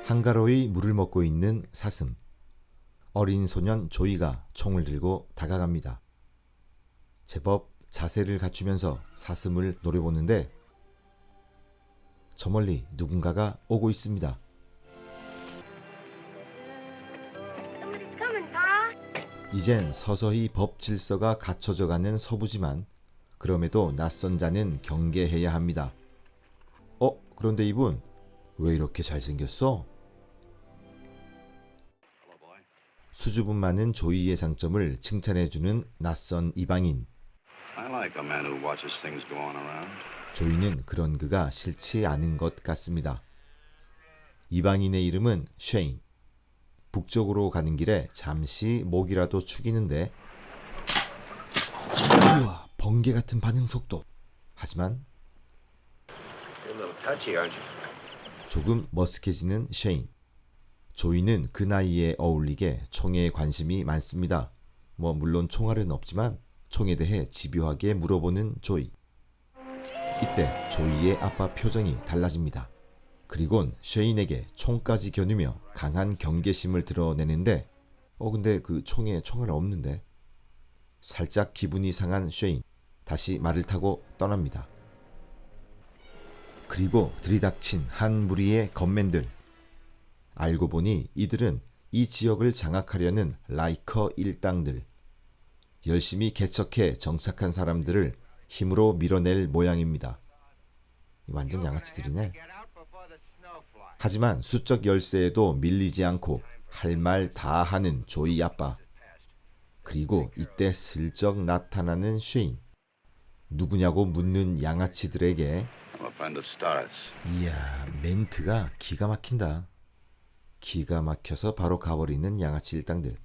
한가로이 물을 먹고 있는 사슴. 어린 소년 조이가 총을 들고 다가갑니다. 제법 자세를 갖추면서 사슴을 노려보는데 저 멀리 누군가가 오고 있습니다. 이젠 서서히 법 질서가 갖춰져가는 서부지만 그럼에도 낯선 자는 경계해야 합니다. 그런데 이분 왜 이렇게 잘생겼어? 수줍음 많은 조이의 장점을 칭찬해주는 낯선 이방인. 조이는 그런 그가 싫지 않은 것 같습니다. 이방인의 이름은 쉐인. 북쪽으로 가는 길에 잠시 목이라도 축이는데 우와, 번개 같은 반응 속도. 하지만 조금 머쓱해지는 쉐인. 조이는 그 나이에 어울리게 총에 관심이 많습니다. 물론 총알은 없지만 총에 대해 집요하게 물어보는 조이. 이때 조이의 아빠 표정이 달라집니다. 그리곤 쉐인에게 총까지 겨누며 강한 경계심을 드러내는데 근데 그 총에 총알 없는데? 살짝 기분이 상한 쉐인. 다시 말을 타고 떠납니다. 그리고 들이닥친 한 무리의 건맨들. 알고 보니 이들은 이 지역을 장악하려는 라이커 일당들. 열심히 개척해 정착한 사람들을 힘으로 밀어낼 모양입니다. 완전 양아치들이네. 하지만 수적 열세에도 밀리지 않고 할 말 다 하는 조이 아빠. 그리고 이때 슬쩍 나타나는 쉐인. 누구냐고 묻는 양아치들에게 이야, 멘트가 기가 막힌다. 기가 막혀서 바로 가버리는 양아치 일당들.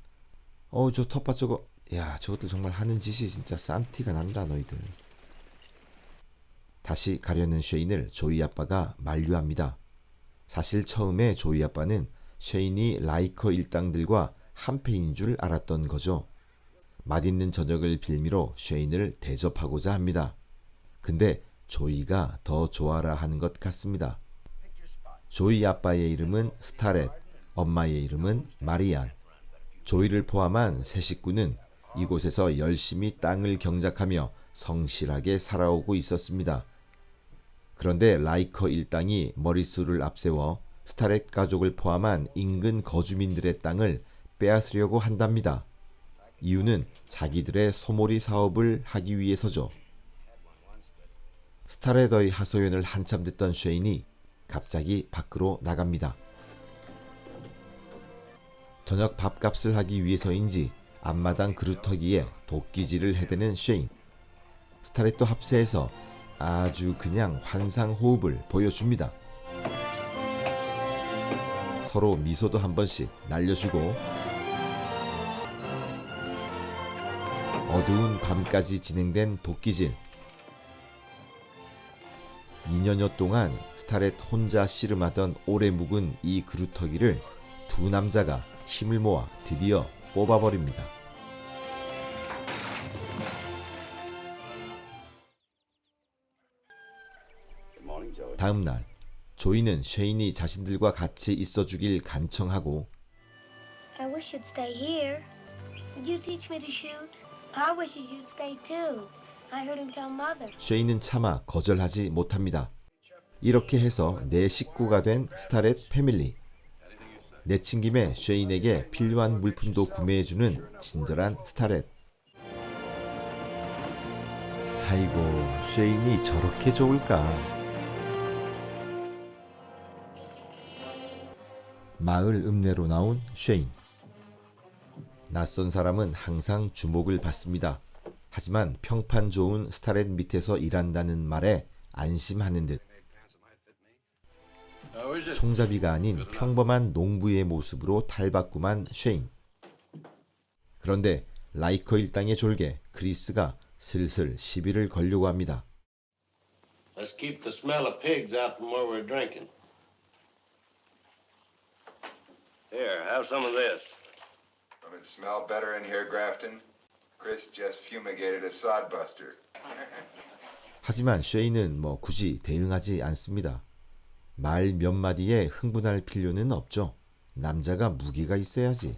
저 텃밭 저거, 야, 저것들 정말 하는 짓이 진짜 싼티가 난다 너희들. 다시 가려는 쉐인을 조이 아빠가 만류합니다. 사실 처음에 조이 아빠는 쉐인이 라이커 일당들과 한패인 줄 알았던 거죠. 맛있는 저녁을 빌미로 쉐인을 대접하고자 합니다. 근데 조이가 더 좋아라 하는 것 같습니다. 조이 아빠의 이름은 스타렛, 엄마의 이름은 마리안. 조이를 포함한 세 식구는 이곳에서 열심히 땅을 경작하며 성실하게 살아오고 있었습니다. 그런데 라이커 일당이 머릿수를 앞세워 스타렛 가족을 포함한 인근 거주민들의 땅을 빼앗으려고 한답니다. 이유는 자기들의 소몰이 사업을 하기 위해서죠. 스타렛의 하소연을 한참 듣던 쉐인이 갑자기 밖으로 나갑니다. 저녁 밥값을 하기 위해서인지 앞마당 그루터기에 도끼질을 해대는 쉐인. 스타렛도 합세해서 아주 그냥 환상호흡을 보여줍니다. 서로 미소도 한 번씩 날려주고 어두운 밤까지 진행된 도끼질. 2년여 동안 스타렛 혼자 씨름하던 오래 묵은 이 그루터기를 두 남자가 힘을 모아 드디어 뽑아버립니다. 다음 날 조이는 쉐인이 자신들과 같이 있어주길 간청하고 I wish you'd stay here. Would you teach me to shoot? I wish you'd stay too. I heard him tell mother. 쉐인은 차마 거절하지 못합니다. 이렇게 해서 내 식구가 된 스타렛 패밀리. 내친 김에 쉐인에게 필요한 물품도 구매해주는 친절한 스타렛. 아이고, 쉐인이 저렇게 좋을까. 마을 읍내로 나온 쉐인. 낯선 사람은 항상 주목을 받습니다. 하지만 평판 좋은 스타렛 밑에서 일한다는 말에 안심하는 듯. 총잡이가 아닌 평범한 농부의 모습으로 탈바꿈한 쉐인. 그런데 라이커 일당의 졸개 크리스가 슬슬 시비를 걸려고 합니다. Let's keep the smell of pigs out from where we're drinking. Here, have some of this. Will it smell better in here, Grafton? Chris just fumigated a sodbuster. 하지만 쉐이는 굳이 대응하지 않습니다. 말 몇 마디에 흥분할 필요는 없죠. 남자가 무기가 있어야지.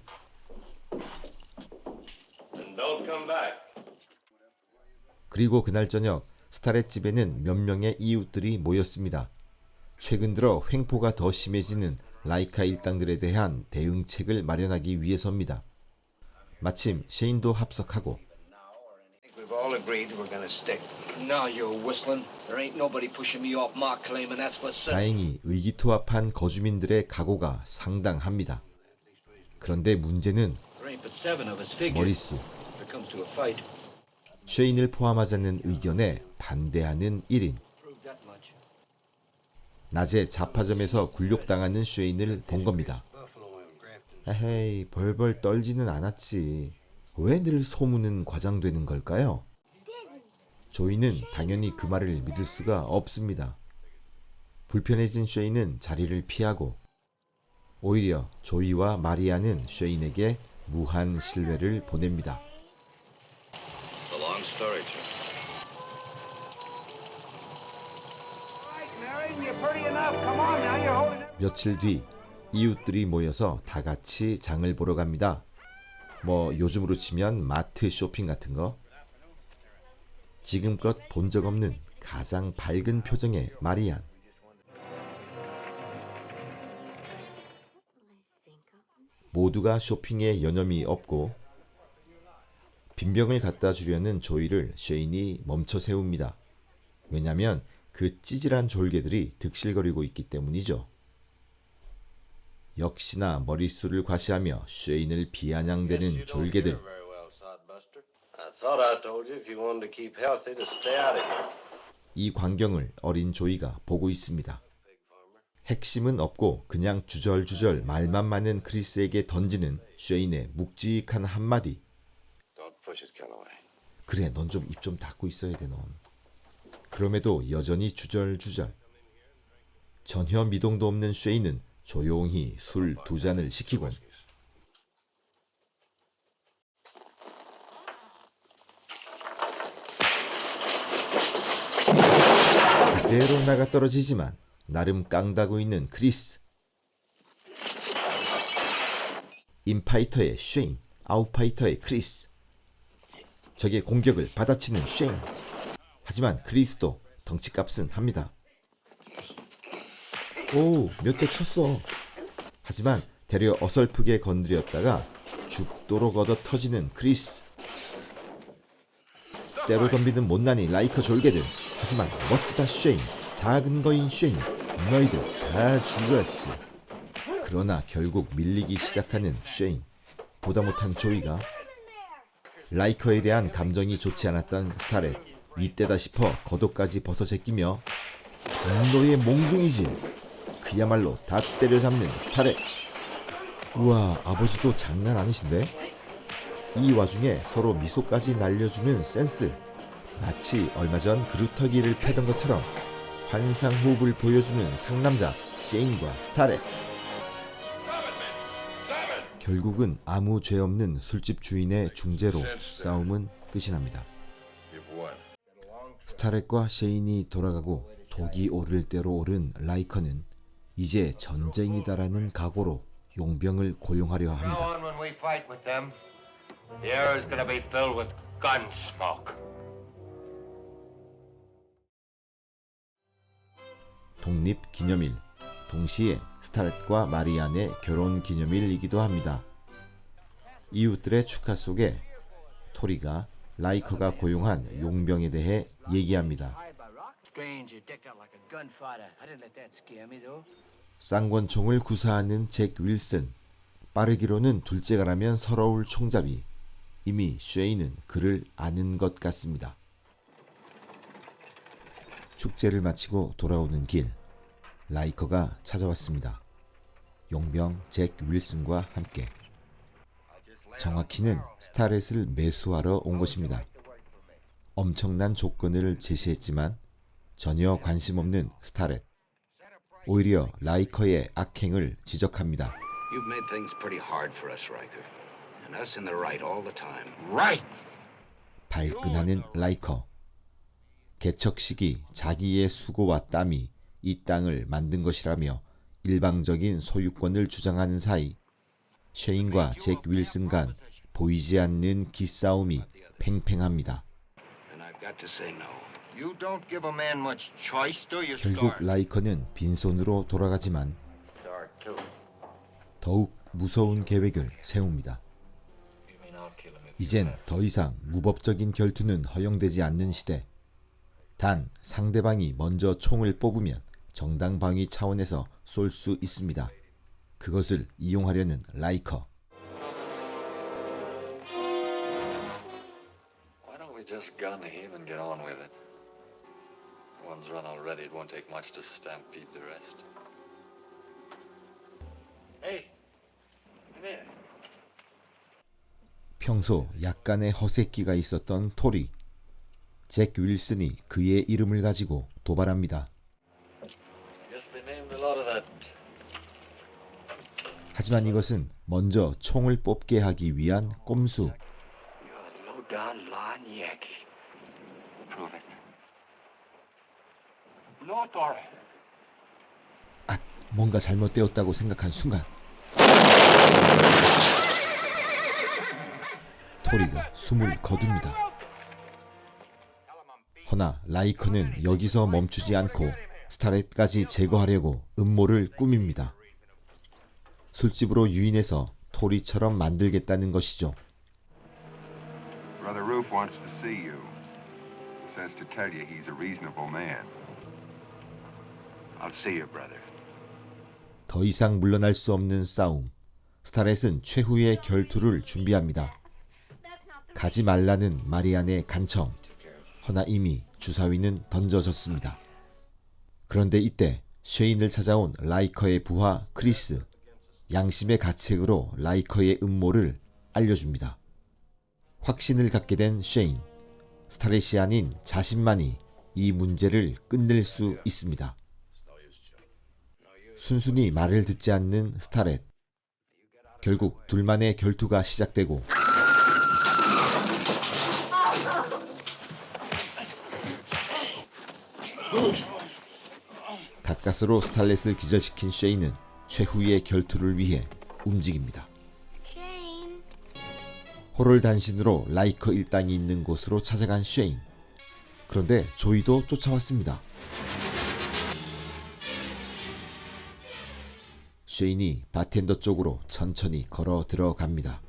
And don't come back. 그리고 그날 저녁 스타렛 집에는 몇 명의 이웃들이 모였습니다. 최근 들어 횡포가 더 심해지는 라이카 일당들에 대한 대응책을 마련하기 위해서입니다. 마침 셰인도 합석하고 We've all agreed we're gonna stick. Now you're whistling. There ain't nobody pushing me off my claim, and that's for certain. 다행히 의기투합한 거주민들의 각오가 상당합니다. 그런데 문제는 There ain't but 7 of us figures. 머릿수. If it comes to a fight, 쉐인을 포함하자는 의견에 반대하는 1인. prove that much. 낮에 잡화점에서 굴욕당하는 쉐인을 본 겁니다. 에헤이, 벌벌 떨지는 않았지. 왜 늘 소문은 과장되는 걸까요? 조이는 당연히 그 말을 믿을 수가 없습니다. 불편해진 쉐인은 자리를 피하고 오히려 조이와 마리아는 쉐인에게 무한 신뢰를 보냅니다. It's a long story, Jim. 며칠 뒤 이웃들이 모여서 다 같이 장을 보러 갑니다. 요즘으로 치면 마트 쇼핑 같은 거. 지금껏 본 적 없는 가장 밝은 표정의 마리안. 모두가 쇼핑에 여념이 없고 빈병을 갖다 주려는 조이를 쉐인이 멈춰 세웁니다. 왜냐면 그 찌질한 졸개들이 득실거리고 있기 때문이죠. 역시나 머릿수를 과시하며 쉐인을 비아냥대는 졸개들. Very well, sodbuster. I thought I told you if you wanted to keep healthy to stay out of here. 이 광경을 어린 조이가 보고 있습니다. 핵심은 없고 그냥 주절주절 말만 많은 크리스에게 던지는 쉐인의 묵직한 한마디. Don't push it, Calloway. 그래, 넌 좀 입 좀 닫고 있어야 돼, 넌. 그럼에도 여전히 주절주절. 전혀 미동도 없는 쉐인은 조용히 술 2잔을 시키곤 그대로 나가 떨어지지만 나름 깡다구 있는 크리스. 인파이터의 쉐인, 아웃파이터의 크리스. 적의 공격을 받아치는 쉐인. 하지만 크리스도 덩치값은 합니다. 오, 몇 대 쳤어. 하지만 되려 어설프게 건드렸다가 죽도록 얻어 터지는 크리스. 때로 덤비는 못난이 라이커 졸개들. 하지만 멋지다 쉐인, 작은 거인 쉐인, 너희들 다 죽었어. 그러나 결국 밀리기 시작하는 쉐인. 보다 못한 조이가 라이커에 대한 감정이 좋지 않았던 스타렛. 이때다 싶어 겉옷까지 벗어 제끼며 분노의 몽둥이질. 그야말로 다 때려잡는 스타렛. 우와, 아버지도 장난 아니신데? 이 와중에 서로 미소까지 날려주는 센스. 마치 얼마 전 그루터기를 패던 것처럼 환상호흡을 보여주는 상남자 셰인과 스타렛. 결국은 아무 죄 없는 술집 주인의 중재로 싸움은 끝이 납니다. You've won. 스타렛과 셰인이 돌아가고 독이 오를 대로 오른 라이커는 이제 전쟁이다라는 각오로 용병을 고용하려 Now 합니다. on, when we fight with them, the air is going to be filled with gun smoke. 독립기념일, 동시에 스타렛과 마리안의 결혼기념일이기도 합니다. 이웃들의 축하 속에 토리가 라이커가 고용한 용병에 대해 얘기합니다. Strange, you decked out like a gunfighter. I didn't let that scare me, though. 쌍권총을 구사하는 잭 윌슨. 빠르기로는 둘째가라면 서러울 총잡이. 이미 쉐이는 그를 아는 것 같습니다. 축제를 마치고 돌아오는 길, 라이커가 찾아왔습니다. 용병 잭 윌슨과 함께. 정확히는 스타렛을 매수하러 온 것입니다. 엄청난 조건을 제시했지만 전혀 관심 없는 스타렛. 오히려 라이커의 악행을 지적합니다. You've made things pretty hard for us, Riker. And us in the right all the time. Right. 발끈하는 라이커. 개척 시기 자기의 수고와 땀이 이 땅을 만든 것이라며 일방적인 소유권을 주장하는 사이 쉐인과 잭 윌슨 간 보이지 않는 기싸움이 팽팽합니다. And I've got to say no. You don't give a man much choice, do you, 결국 Stark? 라이커는 빈손으로 돌아가지만 Stark, too. 더욱 무서운 계획을 세웁니다. 이젠 더 이상 무법적인 결투는 허용되지 않는 시대. 단 상대방이 먼저 총을 뽑으면 정당방위 차원에서 쏠 수 있습니다. 그것을 이용하려는 라이커. Why don't we just gun him and get on with it? One's run already. It won't take much to stampede the rest. Hey, come here. 평소 약간의 허세끼가 있었던 토리. 잭 윌슨이 그의 이름을 가지고 도발합니다. Guess they named a lot of that. 하지만 이것은 먼저 총을 뽑게 하기 위한 꼼수. You're a low-down lying Yankee. Prove it. No, Torre. 아, 뭔가 잘못되었다고 생각한 순간 토리가 숨을 거둡니다. 허나 라이커는 여기서 멈추지 않고 스타렛까지 제거하려고 음모를 꾸밉니다. 술집으로 유인해서 토리처럼 만들겠다는 것이죠. Brother Roof wants to see you. Says to tell you he's a reasonable man. I'll see you, brother. 더 이상 물러날 수 없는 싸움. 스타렛은 최후의 결투를 준비합니다. 가지 말라는 마리안의 간청. 허나 이미 주사위는 던져졌습니다. 그런데 이때 쉐인을 찾아온 라이커의 부하 크리스. 양심의 가책으로 라이커의 음모를 알려줍니다. 확신을 갖게 된 쉐인. 스타렛이 아닌 자신만이 이 문제를 끝낼 수 있습니다. 순순히 말을 듣지 않는 스타렛. 결국 둘만의 결투가 시작되고 가까스로 스타렛을 기절시킨 쉐인은 최후의 결투를 위해 움직입니다. Shane. 호롤단신으로 라이커 일당이 있는 곳으로 찾아간 쉐인. 그런데 조이도 쫓아왔습니다. 쉐인이 바텐더 쪽으로 천천히 걸어 들어갑니다.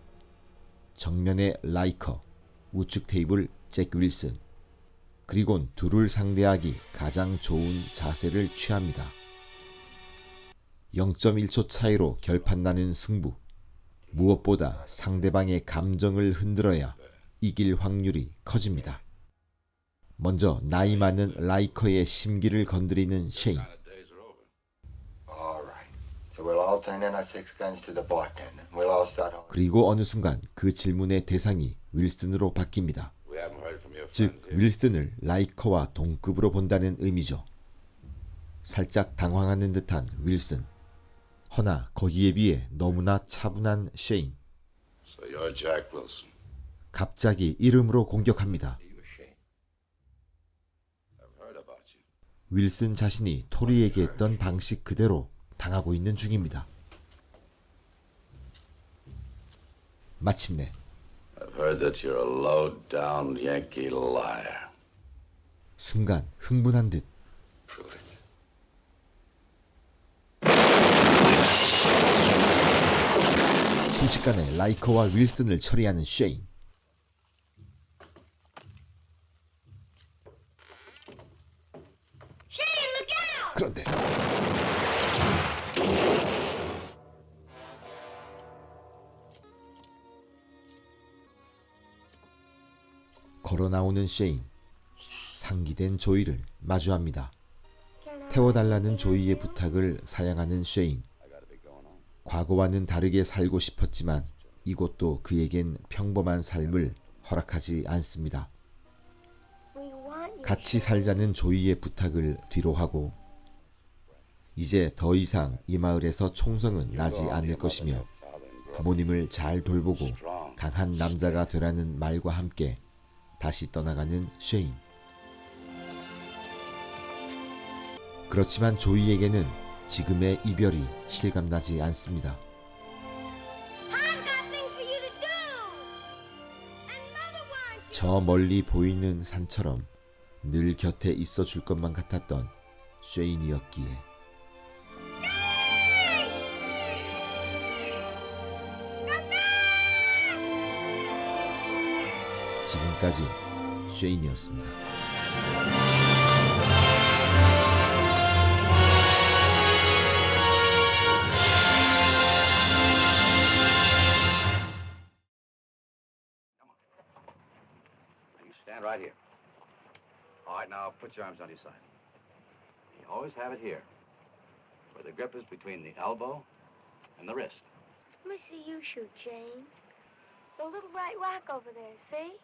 정면에 라이커, 우측 테이블 잭 윌슨, 그리곤 둘을 상대하기 가장 좋은 자세를 취합니다. 0.1초 차이로 결판나는 승부. 무엇보다 상대방의 감정을 흔들어야 이길 확률이 커집니다. 먼저 나이 많은 라이커의 심기를 건드리는 쉐인. All right. So we'll all turn in our 6 guns to the bartender. We'll all start home. 그리고 어느 순간 그 질문의 대상이 윌슨으로 바뀝니다. We haven't heard from your 즉 friend here. 윌슨을 라이커와 동급으로 본다는 의미죠. 살짝 당황하는 듯한 윌슨. 허나 거기에 비해 너무나 차분한 쉐인. So you're Jack Wilson. 갑자기 이름으로 공격합니다. You Shane. I've heard about you. 윌슨 자신이 토리에게 했던 방식 그대로 당하고 있는 중입니다. 마침내 I've heard that you're a low-down Yankee liar. 순간 흥분한 듯 Prove it. 순식간에 라이커와 윌슨을 처리하는 쉐인. 그런데 걸어 나오는 쉐인. 상기된 조이를 마주합니다. 태워달라는 조이의 부탁을 사양하는 쉐인. 과거와는 다르게 살고 싶었지만 이곳도 그에겐 평범한 삶을 허락하지 않습니다. We want you. 같이 살자는 조이의 부탁을 뒤로하고 이제 더 이상 이 마을에서 총성은 나지 않을 것이며 부모님을 잘 돌보고 강한 남자가 되라는 말과 함께 다시 떠나가는 쉐인. 그렇지만 조이에게는 지금의 이별이 실감나지 않습니다. 저 멀리 보이는 산처럼 늘 곁에 있어 줄 것만 같았던 쉐인이었기에. 지금까지 쉐인이었습니다. You stand right here. All right, now put your arms on your side. You always have it here, where the grip is between the elbow and the wrist. Let me see you shoot, Jane. The little white rock over there, see?